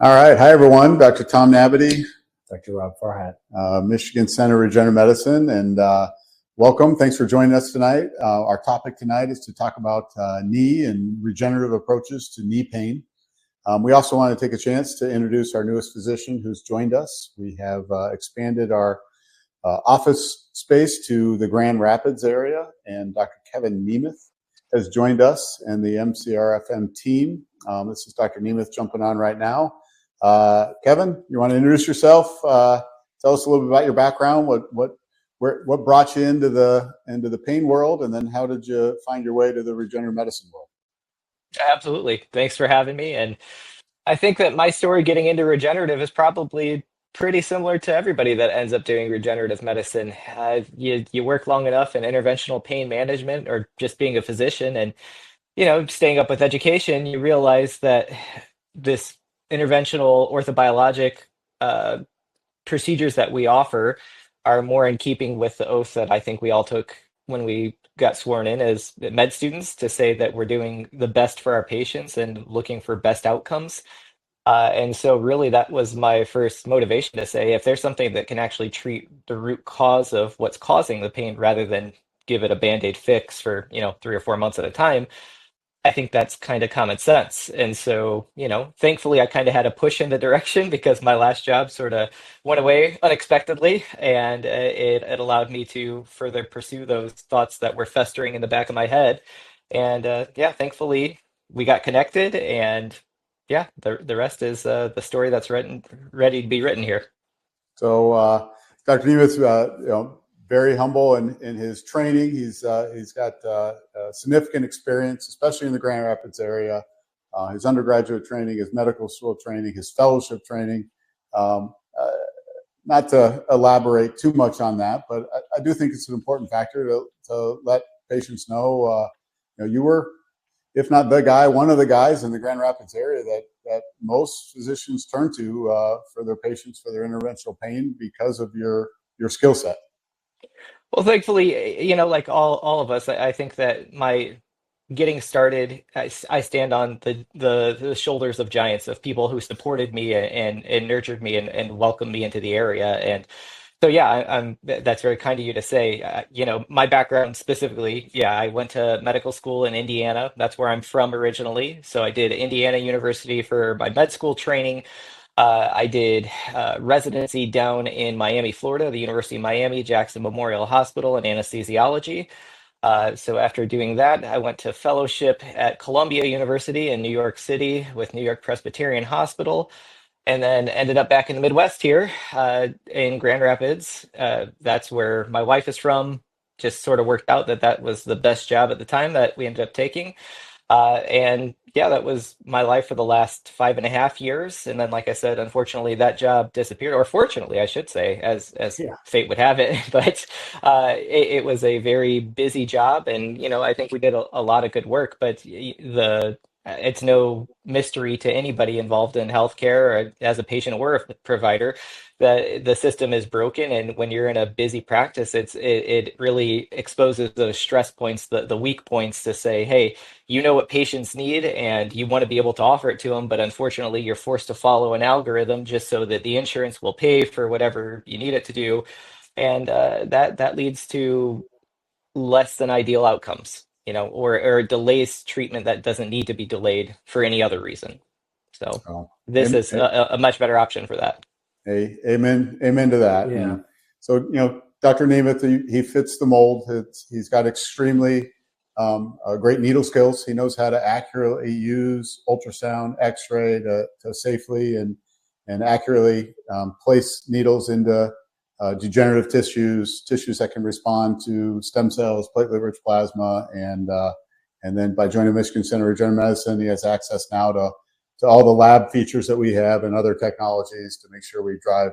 All right. Hi, everyone. Dr. Tom Nabedy, Dr. Rob Farhat, Michigan Center Regenerative Medicine, and welcome. Thanks for joining us tonight. Our topic tonight is to talk about knee and regenerative approaches to knee pain. We also want to take a chance to introduce our newest physician who's joined us. We have expanded our office space to the Grand Rapids area, and Dr. Kevin Nemeth has joined us and the MCRFM team. This is Dr. Nemeth jumping on right now. Kevin, you want to introduce yourself? Tell us a little bit about your background. What brought you into the pain world, and then how did you find your way to the regenerative medicine world? Absolutely. Thanks for having me. And I think that my story getting into regenerative is probably pretty similar to everybody that ends up doing regenerative medicine. You work long enough in interventional pain management or just being a physician and, staying up with education, you realize that this interventional orthobiologic procedures that we offer are more in keeping with the oath that I think we all took when we got sworn in as med students to say that we're doing the best for our patients and looking for best outcomes. And so really that was my first motivation to say, if there's something that can actually treat the root cause of what's causing the pain rather than give it a Band-Aid fix for, 3 or 4 months at a time, I think that's kind of common sense. And so, thankfully I kind of had a push in the direction because my last job sort of went away unexpectedly, and it allowed me to further pursue those thoughts that were festering in the back of my head. And yeah, thankfully we got connected, and yeah, the rest is the story that's ready to be written here. So, Dr. Nemeth, very humble in his training. He's got significant experience, especially in the Grand Rapids area. His undergraduate training, his medical school training, his fellowship training. Not to elaborate too much on that, but I do think it's an important factor to let patients know. You were, if not the guy, one of the guys in the Grand Rapids area that most physicians turn to for their patients for their interventional pain because of your skill set. Well, thankfully, like all of us, I think that my getting started, I stand on the shoulders of giants, of people who supported me and nurtured me and welcomed me into the area. And so, yeah, that's very kind of you to say. My background specifically, yeah, I went to medical school in Indiana. That's where I'm from originally. So I did Indiana University for my med school training. I did residency down in Miami, Florida, the University of Miami, Jackson Memorial Hospital in anesthesiology. So after doing that, I went to fellowship at Columbia University in New York City with New York Presbyterian Hospital, and then ended up back in the Midwest here in Grand Rapids. That's where my wife is from. Just sort of worked out that was the best job at the time that we ended up taking. And yeah, that was my life for the last 5.5 years. And then, like I said, unfortunately, that job disappeared, or fortunately, I should say, as fate would have it. But it was a very busy job, and I think we did a lot of good work. But it's no mystery to anybody involved in healthcare or as a patient or a provider that the system is broken, and when you're in a busy practice, it really exposes those stress points, the weak points, to say, hey, you know what patients need and you want to be able to offer it to them, but unfortunately you're forced to follow an algorithm just so that the insurance will pay for whatever you need it to do, and that leads to less than ideal outcomes, or delays treatment that doesn't need to be delayed for any other reason. So this is a much better option for that. Hey, amen to that. Yeah. And so, Dr. Nemeth, he fits the mold. He's got extremely great needle skills. He knows how to accurately use ultrasound, X-ray to safely and accurately place needles into degenerative tissues that can respond to stem cells, platelet-rich plasma, and then by joining Michigan Center Regenerative Medicine, he has access now to all the lab features that we have and other technologies to make sure we drive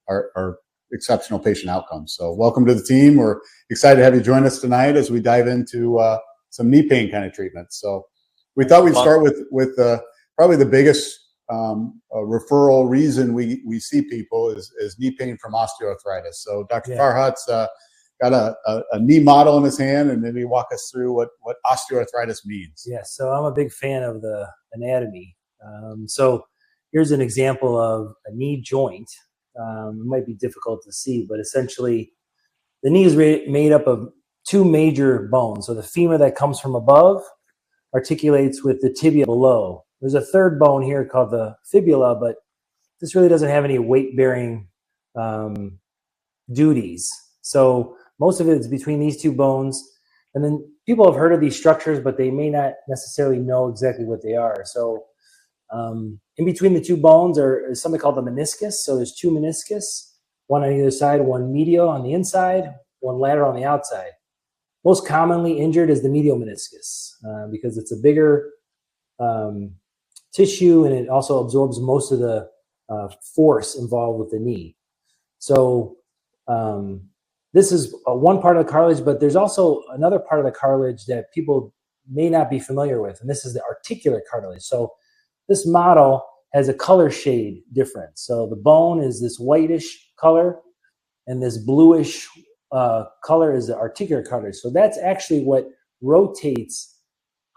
our exceptional patient outcomes. So welcome to the team. We're excited to have you join us tonight as we dive into some knee pain kind of treatments. So we thought we'd start with probably the biggest referral reason we see people is knee pain from osteoarthritis. So Dr. Farhat's got a knee model in his hand, and maybe walk us through what osteoarthritis means. Yeah, so I'm a big fan of the anatomy. So here's an example of a knee joint. It might be difficult to see, but essentially the knee is made up of two major bones. So the femur that comes from above articulates with the tibia below. There's a third bone here called the fibula, but this really doesn't have any weight-bearing duties. So most of it is between these two bones. And then people have heard of these structures, but they may not necessarily know exactly what they are. So in between the two bones is something called the meniscus. So there's two meniscus, one on either side, one medial on the inside, one lateral on the outside. Most commonly injured is the medial meniscus because it's a bigger tissue, and it also absorbs most of the force involved with the knee. So this is one part of the cartilage, but there's also another part of the cartilage that people may not be familiar with, and this is the articular cartilage. So this model has a color shade difference. So the bone is this whitish color, and this bluish color is the articular cartilage. So that's actually what rotates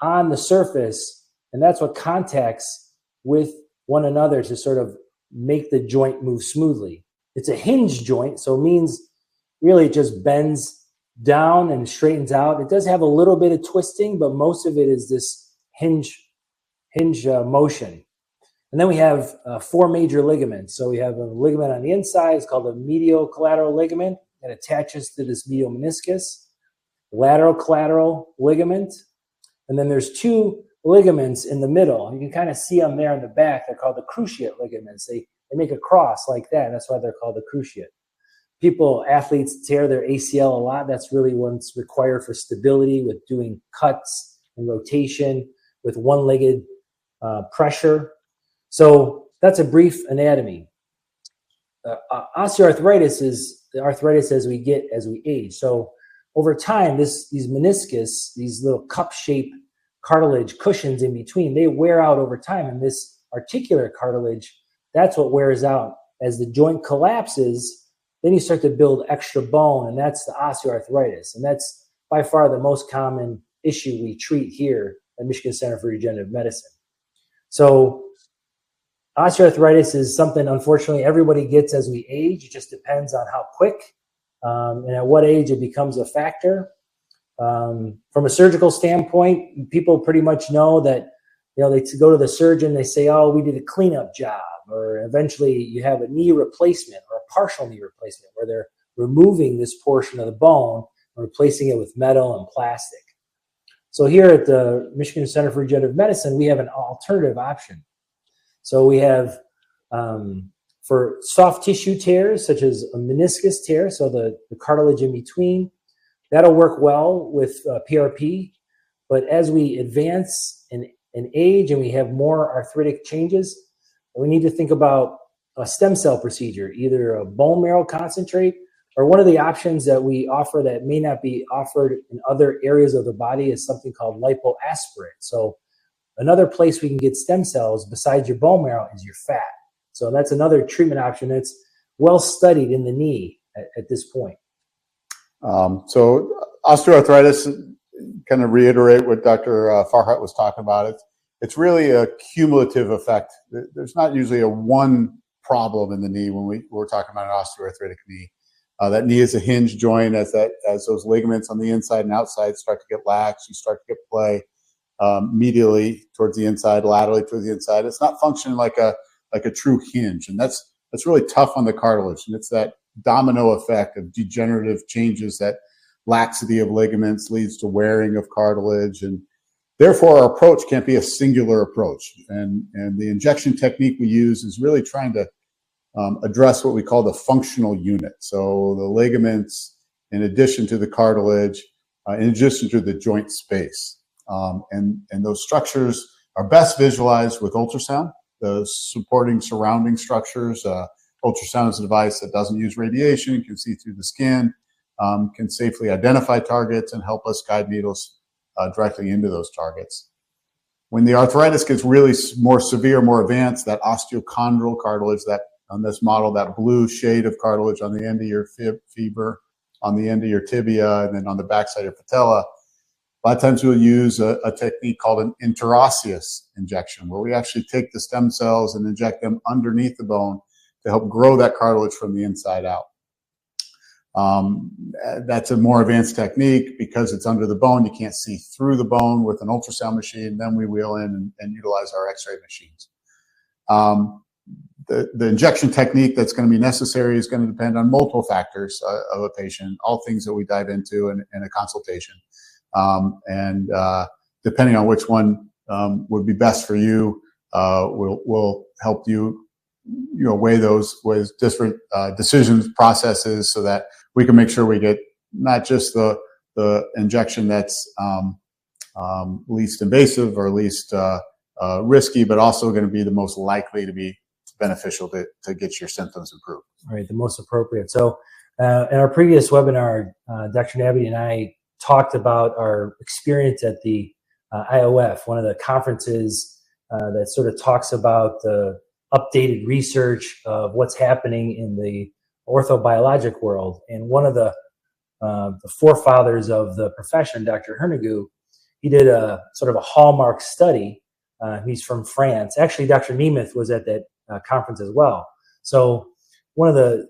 on the surface, and that's what contacts with one another to sort of make the joint move smoothly. It's a hinge joint, so it means really it just bends down and straightens out. It does have a little bit of twisting, but most of it is this hinge motion. And then we have four major ligaments. So we have a ligament on the inside. It's called the medial collateral ligament that attaches to this medial meniscus. Lateral collateral ligament. And then there's two ligaments in the middle. You can kind of see them there in the back. They're called the cruciate ligaments. They make a cross like that. That's why they're called the cruciate. Athletes tear their ACL a lot. That's really what's required for stability with doing cuts and rotation with one-legged pressure. So that's a brief anatomy. Osteoarthritis is the arthritis as we age. So over time, these meniscus, these little cup-shaped cartilage cushions in between, they wear out over time. And this articular cartilage, that's what wears out. As the joint collapses, then you start to build extra bone, and that's the osteoarthritis. And that's by far the most common issue we treat here at Michigan Center for Regenerative Medicine. So osteoarthritis is something, unfortunately, everybody gets as we age. It just depends on how quick and at what age it becomes a factor. From a surgical standpoint, people pretty much know that, they go to the surgeon, they say, oh, we did a cleanup job, or eventually you have a knee replacement or a partial knee replacement where they're removing this portion of the bone and replacing it with metal and plastic. So here at the Michigan Center for Regenerative Medicine, we have an alternative option. So we have for soft tissue tears, such as a meniscus tear, so the cartilage in between, that'll work well with PRP. But as we advance in age and we have more arthritic changes, we need to think about a stem cell procedure, either a bone marrow concentrate, or one of the options that we offer that may not be offered in other areas of the body is something called lipoaspirate. So another place we can get stem cells besides your bone marrow is your fat. So that's another treatment option that's well studied in the knee at this point. So osteoarthritis, kind of reiterate what Dr. Farhat was talking about. It's really a cumulative effect. There's not usually a one problem in the knee when we're talking about an osteoarthritic knee. That knee is a hinge joint. As those ligaments on the inside and outside start to get lax, you start to get play medially towards the inside, laterally towards the inside. It's not functioning like a true hinge, and that's really tough on the cartilage. And it's that domino effect of degenerative changes, that laxity of ligaments leads to wearing of cartilage, and therefore our approach can't be a singular approach. And the injection technique we use is really trying to address what we call the functional unit. So the ligaments, in addition to the cartilage, in addition to the joint space. And those structures are best visualized with ultrasound, the supporting surrounding structures. Ultrasound is a device that doesn't use radiation, can see through the skin, can safely identify targets and help us guide needles directly into those targets. When the arthritis gets really more severe, more advanced, that osteochondral cartilage, that on this model, that blue shade of cartilage on the end of your femur, on the end of your tibia, and then on the backside of your patella, A lot of times we'll use a technique called an interosseous injection, where we actually take the stem cells and inject them underneath the bone to help grow that cartilage from the inside out. That's a more advanced technique because it's under the bone. You can't see through the bone with an ultrasound machine. Then we wheel in and utilize our X-ray machines. The injection technique that's going to be necessary is going to depend on multiple factors of a patient, all things that we dive into in a consultation. And depending on which one would be best for you, we'll help you, weigh those with different decisions, processes, so that we can make sure we get not just the injection that's least invasive or least risky, but also going to be the most likely to be beneficial to get your symptoms improved. Right, the most appropriate. So in our previous webinar, Dr. Nabby and I talked about our experience at the IOF, one of the conferences that sort of talks about the updated research of what's happening in the orthobiologic world. And one of the forefathers of the profession, Dr. Hernigou, he did a sort of a hallmark study. He's from France. Actually, Dr. Nemeth was at that conference as well. So one of the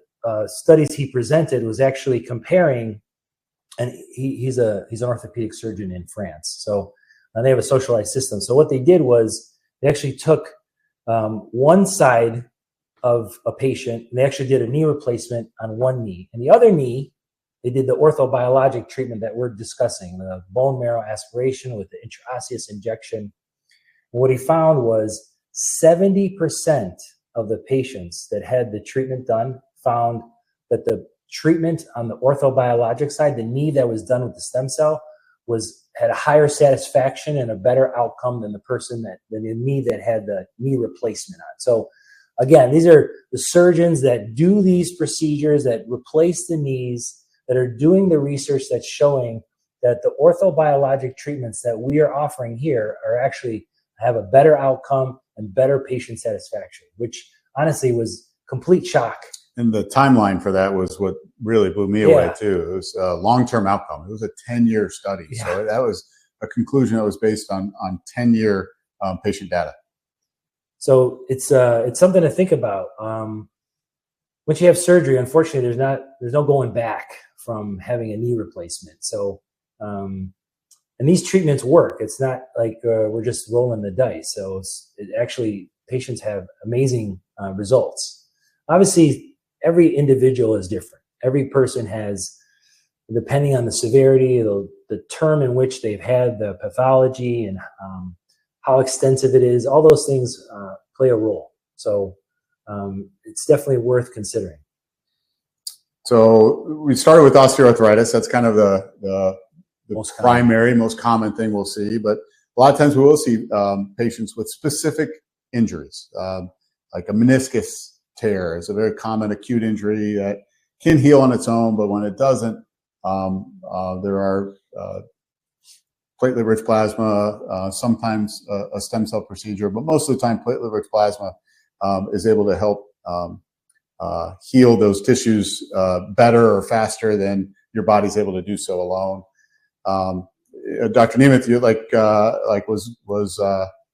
studies he presented was actually comparing, and he's an orthopedic surgeon in France. So they have a socialized system. So what they did was they actually took one side of a patient, and they actually did a knee replacement on one knee. And the other knee, they did the orthobiologic treatment that we're discussing, the bone marrow aspiration with the intraosseous injection. And what he found was 70% of the patients that had the treatment done found that the treatment on the orthobiologic side, the knee that was done with the stem cell, had a higher satisfaction and a better outcome than the knee that had the knee replacement on. So again, these are the surgeons that do these procedures, that replace the knees, that are doing the research that's showing that the orthobiologic treatments that we are offering here are actually have a better outcome and better patient satisfaction, which honestly was complete shock. And the timeline for that was what really blew me away too. It was a long-term outcome. It was a 10-year study. Yeah. So that was a conclusion that was based on 10-year patient data. So it's something to think about. Once you have surgery, unfortunately, there's no going back from having a knee replacement. So, and these treatments work. It's not like we're just rolling the dice. So actually, patients have amazing results. Obviously, every individual is different. Every person has, depending on the severity, the term in which they've had the pathology, and how extensive it is, all those things play a role. So it's definitely worth considering. So we started with osteoarthritis. That's kind of the most common thing we'll see. But a lot of times we will see patients with specific injuries, like a meniscus tear is a very common acute injury that can heal on its own, but when it doesn't, there are platelet-rich plasma, sometimes a stem cell procedure, but most of the time platelet-rich plasma is able to help heal those tissues better or faster than your body's able to do so alone. Dr. Nemeth, you was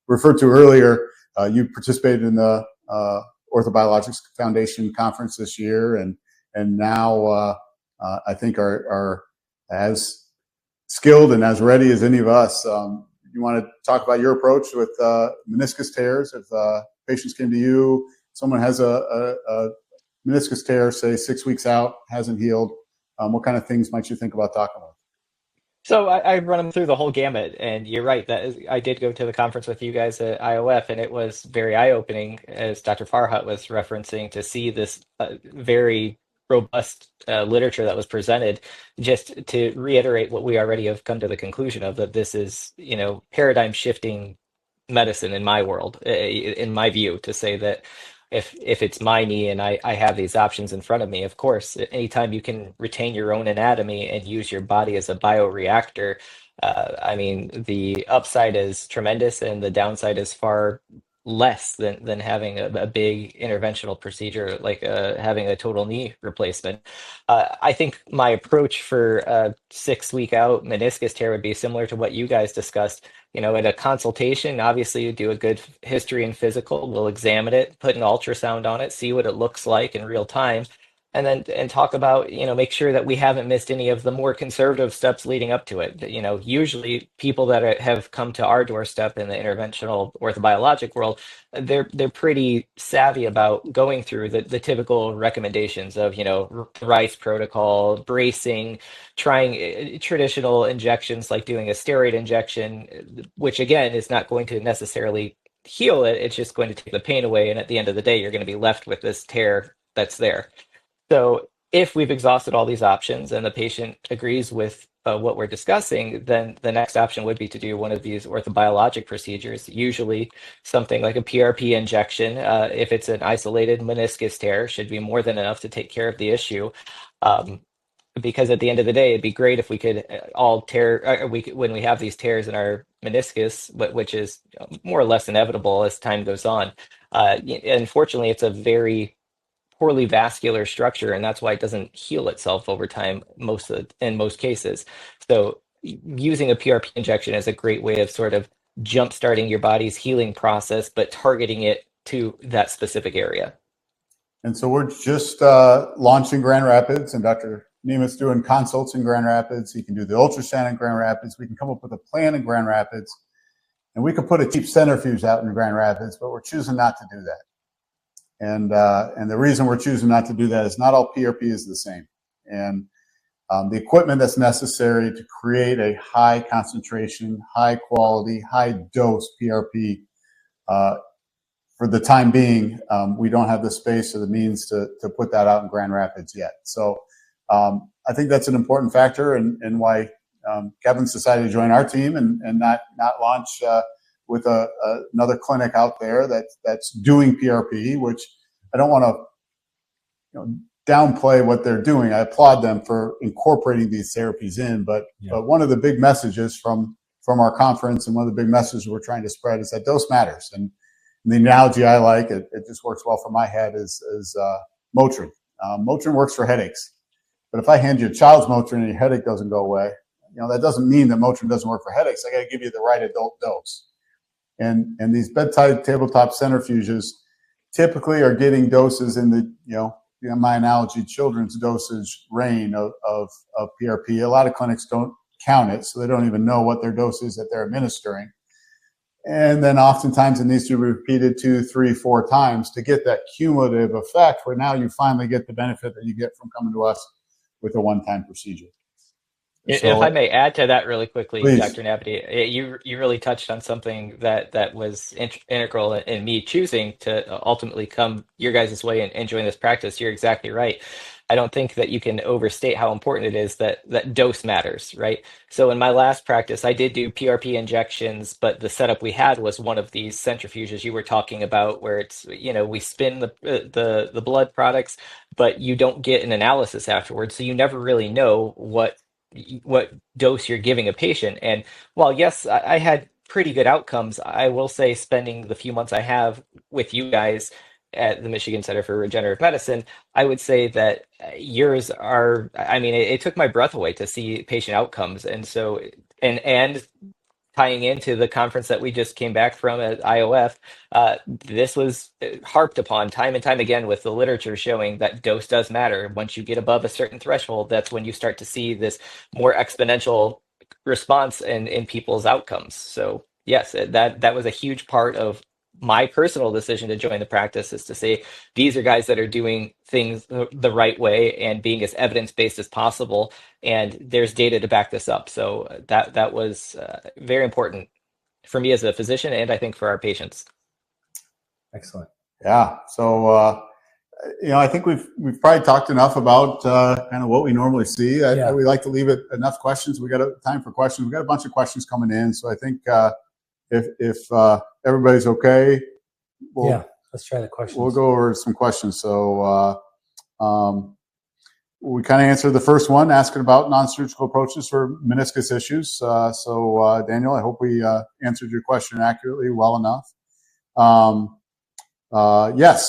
referred to earlier, you participated in the Orthobiologics Foundation conference this year, and now I think are as skilled and as ready as any of us. You want to talk about your approach with meniscus tears? If patients came to you, someone has a meniscus tear, say 6 weeks out, hasn't healed, what kind of things might you think about talking about? So I run them through the whole gamut, and you're right that I did go to the conference with you guys at IOF, and it was very eye-opening, as Dr. Farhat was referencing, to see this very robust literature that was presented, just to reiterate what we already have come to the conclusion of, that this is, paradigm shifting medicine in my world, in my view, to say that if it's my knee and I have these options in front of me, of course, anytime you can retain your own anatomy and use your body as a bioreactor, the upside is tremendous and the downside is far less than having a big interventional procedure like having a total knee replacement. I think my approach for a 6 week out meniscus tear would be similar to what you guys discussed. At a consultation, obviously you do a good history and physical. We'll examine it, put an ultrasound on it, see what it looks like in real time, and talk about, make sure that we haven't missed any of the more conservative steps leading up to it. Usually people that have come to our doorstep in the interventional orthobiologic world, they're pretty savvy about going through the typical recommendations of, Rice protocol, bracing, trying traditional injections like doing a steroid injection, which again is not going to necessarily heal it. It's just going to take the pain away. And at the end of the day, you're going to be left with this tear that's there. So if we've exhausted all these options and the patient agrees with what we're discussing, then the next option would be to do one of these orthobiologic procedures, usually something like a PRP injection. If it's an isolated meniscus tear, should be more than enough to take care of the issue. Because at the end of the day, it'd be great if we could all tear, when we have these tears in our meniscus, which is more or less inevitable as time goes on. Unfortunately, it's a very poorly vascular structure, and that's why it doesn't heal itself over time in most cases. So using a PRP injection is a great way of sort of jump starting your body's healing process, but targeting it to that specific area. And so we're just launching Grand Rapids, and Dr. Nemeth's doing consults in Grand Rapids. He can do the ultrasound in Grand Rapids. We can come up with a plan in Grand Rapids, and we could put a cheap centrifuge out in Grand Rapids, but we're choosing not to do that. And the reason we're choosing not to do that is not all PRP is the same. And the equipment that's necessary to create a high concentration, high quality, high dose PRP, for the time being, we don't have the space or the means to put that out in Grand Rapids yet. So I think that's an important factor, and why Kevin's decided to join our team and not launch with another clinic out there that's doing PRP, which I don't want to downplay what they're doing. I applaud them for incorporating these therapies in, but one of the big messages from our conference, and one of the big messages we're trying to spread, is that dose matters. And the analogy I like, it just works well for my head, is Motrin. Motrin works for headaches, but if I hand you a child's Motrin and your headache doesn't go away, that doesn't mean that Motrin doesn't work for headaches. I got to give you the right adult dose. And these bedside tabletop centrifuges typically are getting doses in the, my analogy, children's dosage range of PRP. A lot of clinics don't count it, so they don't even know what their dose is that they're administering. And then oftentimes it needs to be repeated 2, 3, 4 times to get that cumulative effect, where now you finally get the benefit that you get from coming to us with a one-time procedure. If I may add to that really quickly, please. Dr. Nabity, you really touched on something that was integral in me choosing to ultimately come your guys' way and join this practice. You're exactly right. I don't think that you can overstate how important it is that dose matters, right? So in my last practice, I did do PRP injections, but the setup we had was one of these centrifuges you were talking about, where it's, we spin the blood products, but you don't get an analysis afterwards, so you never really know what dose you're giving a patient. And while yes, I had pretty good outcomes, I will say spending the few months I have with you guys at the Michigan Center for Regenerative Medicine, I would say that yours are, it took my breath away to see patient outcomes. And so, and tying into the conference that we just came back from at IOF, this was harped upon time and time again, with the literature showing that dose does matter. Once you get above a certain threshold, that's when you start to see this more exponential response in people's outcomes. So yes, that was a huge part of my personal decision to join the practice, is to say these are guys that are doing things the right way and being as evidence-based as possible, and there's data to back this up. So that was very important for me as a physician, and I think for our patients. Excellent. Yeah. So I think we've probably talked enough about kind of what we normally see. We like to leave it enough questions. We got time for questions. We got a bunch of questions coming in, so I think if everybody's okay, let's try the questions. We'll go over some questions. So we kind of answered the first one, asking about non-surgical approaches for meniscus issues. So Daniel, I hope we answered your question accurately, well enough. Yes.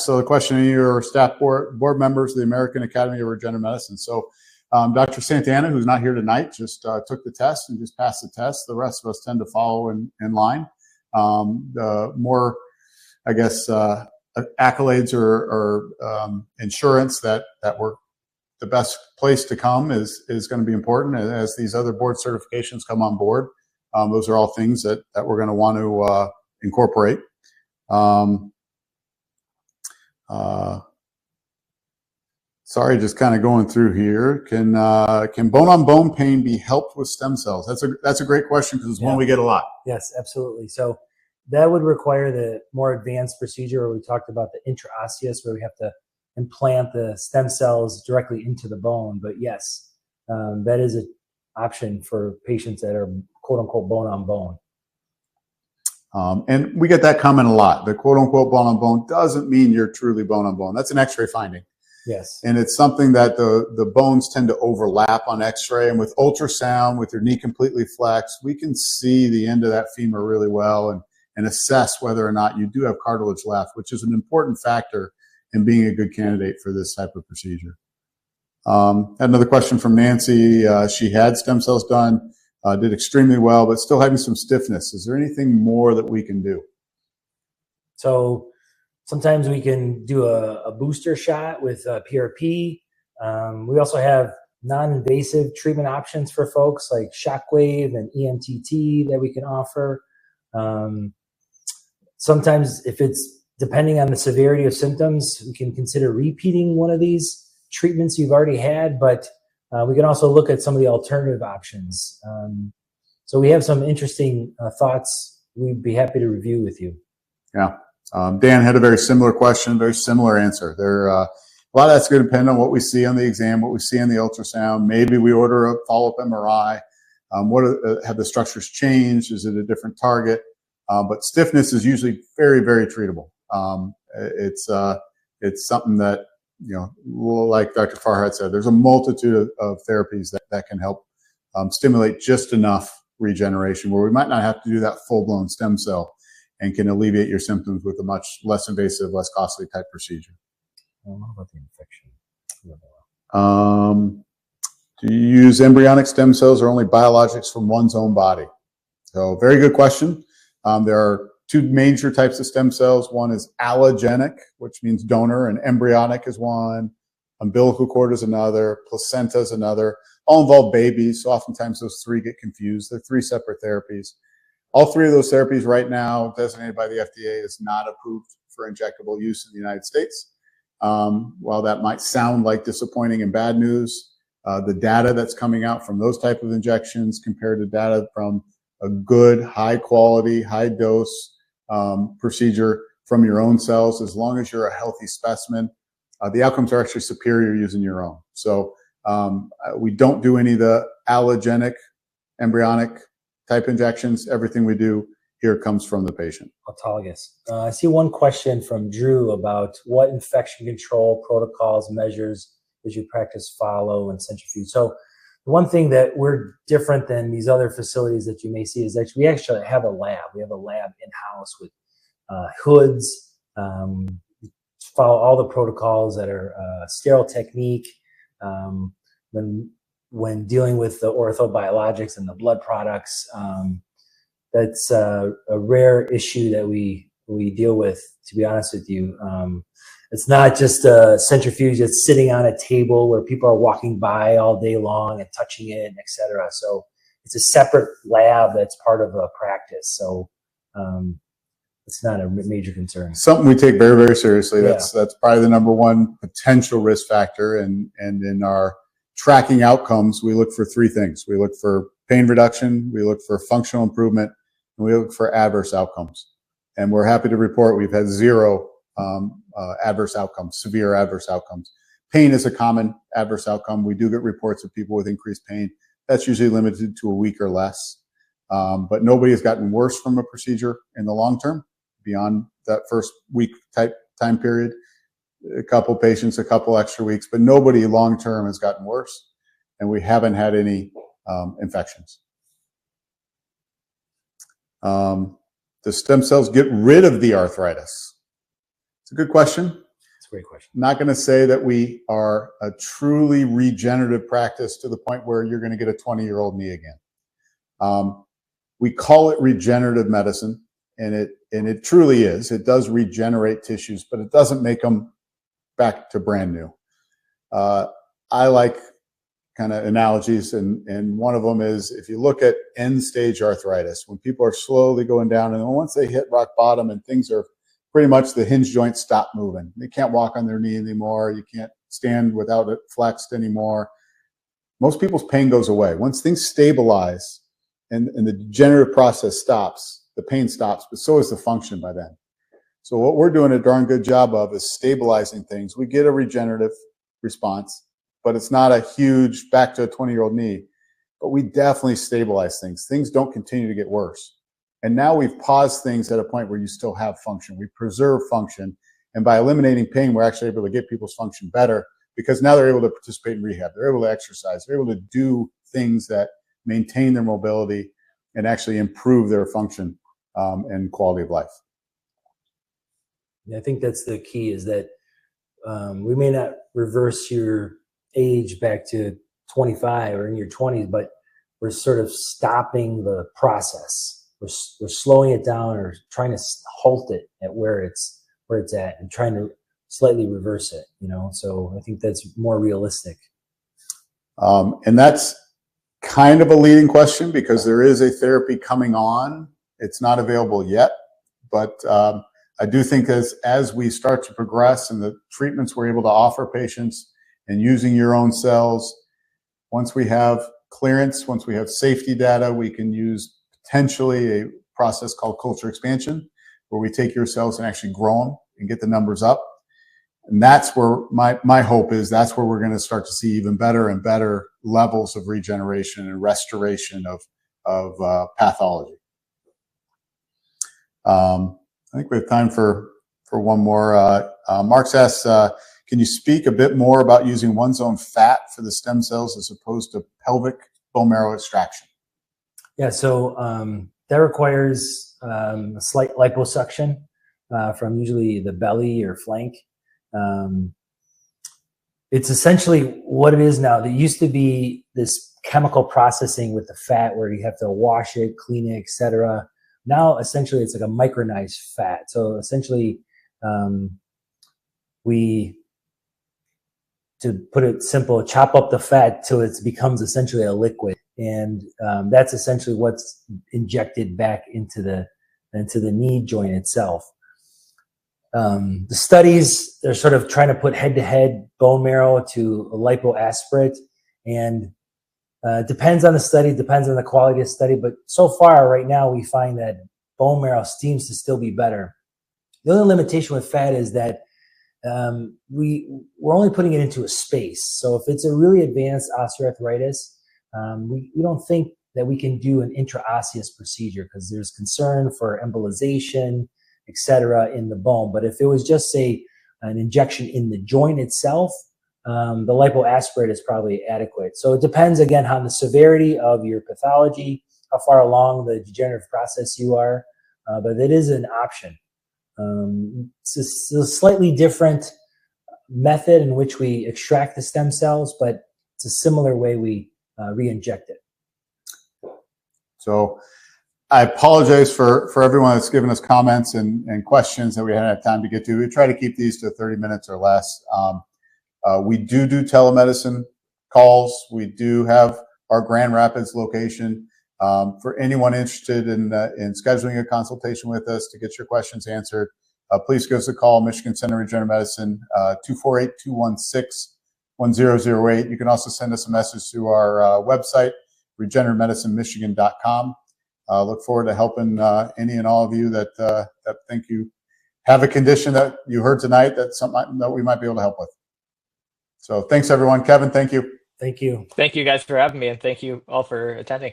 So the question of your staff board members of the American Academy of Regenerative Medicine. So Dr. Santana, who's not here tonight, just took the test and just passed the test. The rest of us tend to follow in line. The more, I guess, accolades or insurance that we're the best place to come is going to be important as these other board certifications come on board. Those are all things that we're going to want to incorporate. Sorry, just kind of going through here. Can bone-on-bone pain be helped with stem cells? That's a great question because it's one we get a lot. Yes, absolutely. So that would require the more advanced procedure where we talked about the intraosseous, where we have to implant the stem cells directly into the bone. But yes, that is an option for patients that are quote-unquote bone-on-bone. And we get that comment a lot. The quote-unquote bone-on-bone doesn't mean you're truly bone-on-bone. That's an X-ray finding. Yes. And it's something that the bones tend to overlap on X-ray. And with ultrasound, with your knee completely flexed, we can see the end of that femur really well and assess whether or not you do have cartilage left, which is an important factor in being a good candidate for this type of procedure. Another question from Nancy. She had stem cells done, did extremely well, but still having some stiffness. Is there anything more that we can do? So sometimes we can do a booster shot with PRP. We also have non-invasive treatment options for folks like shockwave and EMTT that we can offer. Sometimes if it's depending on the severity of symptoms, we can consider repeating one of these treatments you've already had, but we can also look at some of the alternative options. So we have some interesting thoughts we'd be happy to review with you. Yeah. Dan had a very similar question, very similar answer. A lot of that's going to depend on what we see on the exam, what we see on the ultrasound. Maybe we order a follow-up MRI. Have the structures changed? Is it a different target? But stiffness is usually very, very treatable. It's something that, like Dr. Farhat said, there's a multitude of therapies that can help stimulate just enough regeneration where we might not have to do that full-blown stem cell and can alleviate your symptoms with a much less invasive, less costly type procedure. What about the infection? Do you use embryonic stem cells or only biologics from one's own body? So very good question. There are two major types of stem cells. One is allogenic, which means donor, and embryonic is one. Umbilical cord is another. Placenta is another. All involve babies, so oftentimes those three get confused. They're three separate therapies. All three of those therapies right now, designated by the FDA, is not approved for injectable use in the United States. While that might sound like disappointing and bad news, the data that's coming out from those type of injections compared to data from a good, high quality, high dose procedure from your own cells, as long as you're a healthy specimen, the outcomes are actually superior using your own. So we don't do any of the allogenic, embryonic type injections. Everything we do here comes from the patient. Autologous. I see one question from Drew about what infection control protocols, measures does your practice follow and centrifuge. So the one thing that we're different than these other facilities that you may see is that we actually have a lab. We have a lab in-house with hoods, follow all the protocols that are sterile technique. When dealing with the orthobiologics and the blood products, that's a rare issue that we deal with, to be honest with you. It's not just a centrifuge that's sitting on a table where people are walking by all day long and touching it, et cetera. So it's a separate lab that's part of a practice. So it's not a major concern. Something we take very, very seriously. Yeah. That's probably the number one potential risk factor. And in our tracking outcomes, we look for three things. We look for pain reduction, we look for functional improvement, and we look for adverse outcomes. And we're happy to report we've had zero adverse outcomes, severe adverse outcomes. Pain is a common adverse outcome. We do get reports of people with increased pain. That's usually limited to a week or less. But nobody has gotten worse from a procedure in the long term beyond that first week type time period. A couple patients, a couple extra weeks, but nobody long term has gotten worse. And we haven't had any infections. do stem cells get rid of the arthritis? It's a good question. It's a great question. I'm not going to say that we are a truly regenerative practice to the point where you're going to get a 20-year-old knee again. We call it regenerative medicine, and it truly is. It does regenerate tissues, but it doesn't make them back to brand new. I like kind of analogies, and one of them is if you look at end-stage arthritis, when people are slowly going down, and once they hit rock bottom and things are pretty much the hinge joints stop moving. They can't walk on their knee anymore. You can't stand without it flexed anymore. Most people's pain goes away. Once things stabilize and the degenerative process stops, the pain stops, but so is the function by then. So what we're doing a darn good job of is stabilizing things. We get a regenerative response, but it's not a huge back to a 20-year-old knee. But we definitely stabilize things. Things don't continue to get worse. And now we've paused things at a point where you still have function. We preserve function. And by eliminating pain, we're actually able to get people's function better because now they're able to participate in rehab. They're able to exercise. They're able to do things that maintain their mobility and actually improve their function and quality of life. I think that's the key, is that we may not reverse your age back to 25 or in your 20s, but we're sort of stopping the process. We're slowing it down or trying to halt it at where it's at and trying to slightly reverse it, so I think that's more realistic. And that's kind of a leading question because there is a therapy coming on. It's not available yet, but I do think as we start to progress and the treatments we're able to offer patients and using your own cells, once we have clearance, once we have safety data, we can use potentially a process called culture expansion, where we take your cells and actually grow them and get the numbers up. And that's where my hope is. That's where we're going to start to see even better and better levels of regeneration and restoration of pathology. I think we have time for one more. Mark's asked, can you speak a bit more about using one's own fat for the stem cells as opposed to pelvic bone marrow extraction? Yeah, so that requires a slight liposuction from usually the belly or flank. It's essentially what it is now. There used to be this chemical processing with the fat where you have to wash it, clean it, etc. Now, essentially, it's like a micronized fat. So essentially, we, to put it simple, chop up the fat till it becomes essentially a liquid. And that's essentially what's injected back into the knee joint itself. The studies, they're sort of trying to put head-to-head bone marrow to a lipoaspirate, and depends on the study, depends on the quality of the study. But so far, right now, we find that bone marrow seems to still be better. The only limitation with fat is that we're only putting it into a space. So if it's a really advanced osteoarthritis, we don't think that we can do an intraosseous procedure because there's concern for embolization, etc., in the bone. But if it was just, say, an injection in the joint itself, the lipoaspirate is probably adequate. So it depends, again, on the severity of your pathology, how far along the degenerative process you are, but it is an option. It's a slightly different method in which we extract the stem cells, but it's a similar way we re-inject it. So I apologize for everyone that's given us comments and questions that we hadn't had time to get to. We try to keep these to 30 minutes or less. We do telemedicine calls. We do have our Grand Rapids location. For anyone interested in scheduling a consultation with us to get your questions answered, please give us a call, Michigan Center of Regenerative Medicine, 248-216-1008. You can also send us a message through our website, regenerativeMedicineMichigan.com. Look forward to helping any and all of you that think you have a condition that you heard tonight that's something that we might be able to help with. So thanks, everyone. Kevin, thank you. Thank you. Thank you guys for having me, and thank you all for attending.